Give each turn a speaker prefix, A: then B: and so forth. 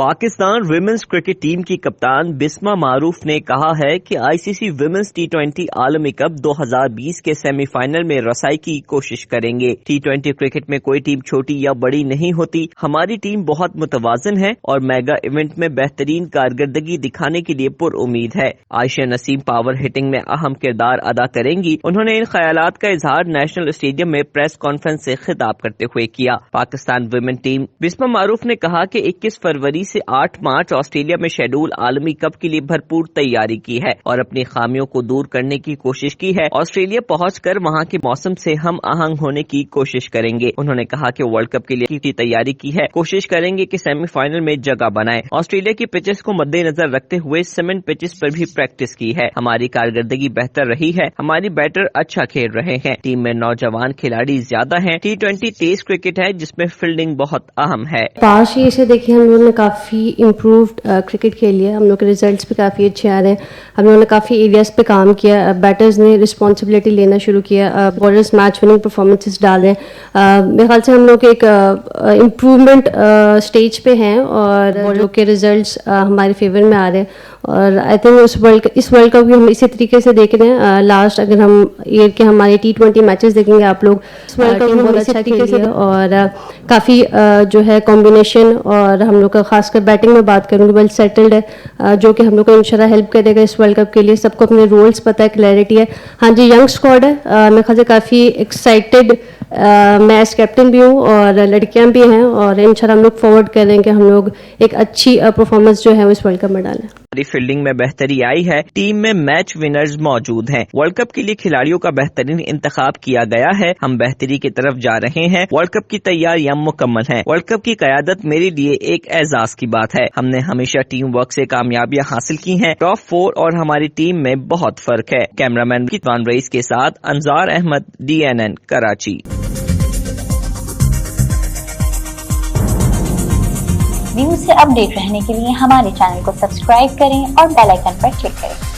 A: Pakistan women's cricket team کی کپتان بسمہ معروف نے کہا ہے کہ آئی سی سی ویمنز T20 عالمی کپ 2020 کے سیمی فائنل میں رسائی کی کوشش کریں گے۔ T20 کرکٹ میں کوئی ٹیم چھوٹی یا بڑی نہیں ہوتی، ہماری ٹیم بہت متوازن ہے اور میگا ایونٹ میں بہترین کارکردگی دکھانے کے لیے پر امید ہے۔ عائشہ نسیم پاور ہٹنگ میں اہم کردار ادا کریں گی۔ انہوں نے ان خیالات کا اظہار نیشنل اسٹیڈیم میں پریس کانفرنس سے خطاب کرتے ہوئے کیا۔ پاکستان ویمن ٹیم بسمہ معروف نے کہا کہ 21 فروری سے 8 مارچ آسٹریلیا میں شیڈول عالمی کپ کے لیے بھرپور تیاری کی ہے اور اپنی خامیوں کو دور کرنے کی کوشش کی ہے۔ آسٹریلیا پہنچ کر وہاں کے موسم سے ہم آہنگ ہونے کی کوشش کریں گے۔ انہوں نے کہا کہ ورلڈ کپ کے لیے کی تیاری کی ہے، کوشش کریں گے کہ سیمی فائنل میں جگہ بنائیں۔ آسٹریلیا کی پچز کو مد نظر رکھتے ہوئے سیمنٹ پچز پر بھی پریکٹس کی ہے۔ ہماری کارکردگی بہتر رہی ہے، ہماری بیٹر اچھا کھیل رہے ہیں، ٹیم میں نوجوان کھلاڑی زیادہ ہیں۔ T20 تیز کرکٹ ہے جس میں فیلڈنگ بہت اہم ہے۔
B: پاس یہ سے دیکھیں ہم لوگوں نے کافی امپرووڈ کرکٹ کھیلی ہے، ہم لوگ کے ریزلٹس بھی کافی اچھے آ رہے ہیں، ہم لوگوں نے کافی ایریاز پہ کام کیا، بیٹرز نے رسپانسبلٹی لینا شروع کیا، بالرز میچ وننگ پرفارمنسز ڈال رہے ہیں۔ میرے خیال سے ہم لوگ ایک امپروومنٹ اسٹیج پہ ہیں اور جو کہ ریزلٹس ہمارے فیور میں آ رہے ہیں، اور آئی تھنک اس ورلڈ کپ بھی ہم اسی طریقے سے دیکھ رہے ہیں۔ لاسٹ اگر ہم ایئر کے ہمارے T20 میچز دیکھیں گے آپ لوگ، اس ورلڈ کپ میں بہت اچھا کھیلی ہے اور کافی جو ہے کمبینیشن، اور ہم لوگ کا خاص کر بیٹنگ میں بات کروں گی ویل سیٹلڈ ہے، جو کہ ہم لوگ کو انشاءاللہ ہیلپ کرے گا اس ورلڈ کپ کے لیے۔ سب کو اپنے رولز پتہ ہے، کلیئرٹی ہے۔ ہاں جی، ینگ اسکواڈ ہے، میرے خیال سے کافی ایکسائٹیڈ، میں ایز کیپٹن بھی ہوں اور لڑکیاں بھی ہیں، اور انشاءاللہ ہم لوگ فارورڈ کریں کہ ہم لوگ ایک اچھی پرفارمنس جو ہے اس ورلڈ کپ میں ڈالیں۔
A: ہماری فیلڈنگ میں بہتری آئی ہے، ٹیم میں میچ ونرز موجود ہیں، ورلڈ کپ کے لیے کھلاڑیوں کا بہترین انتخاب کیا گیا ہے، ہم بہتری کی طرف جا رہے ہیں، ورلڈ کپ کی تیاریاں مکمل ہیں۔ ورلڈ کپ کی قیادت میرے لیے ایک اعزاز کی بات ہے، ہم نے ہمیشہ ٹیم ورک سے کامیابیاں حاصل کی ہیں۔ ٹاپ 4 اور ہماری ٹیم میں بہت فرق ہے۔ کیمرامین رضوان رئیس کے ساتھ انصار احمد، DNN کراچی۔
C: نیوز سے اپ ڈیٹ رہنے کے لیے ہمارے چینل کو سبسکرائب کریں اور بیل آئیکن پر کلک کریں۔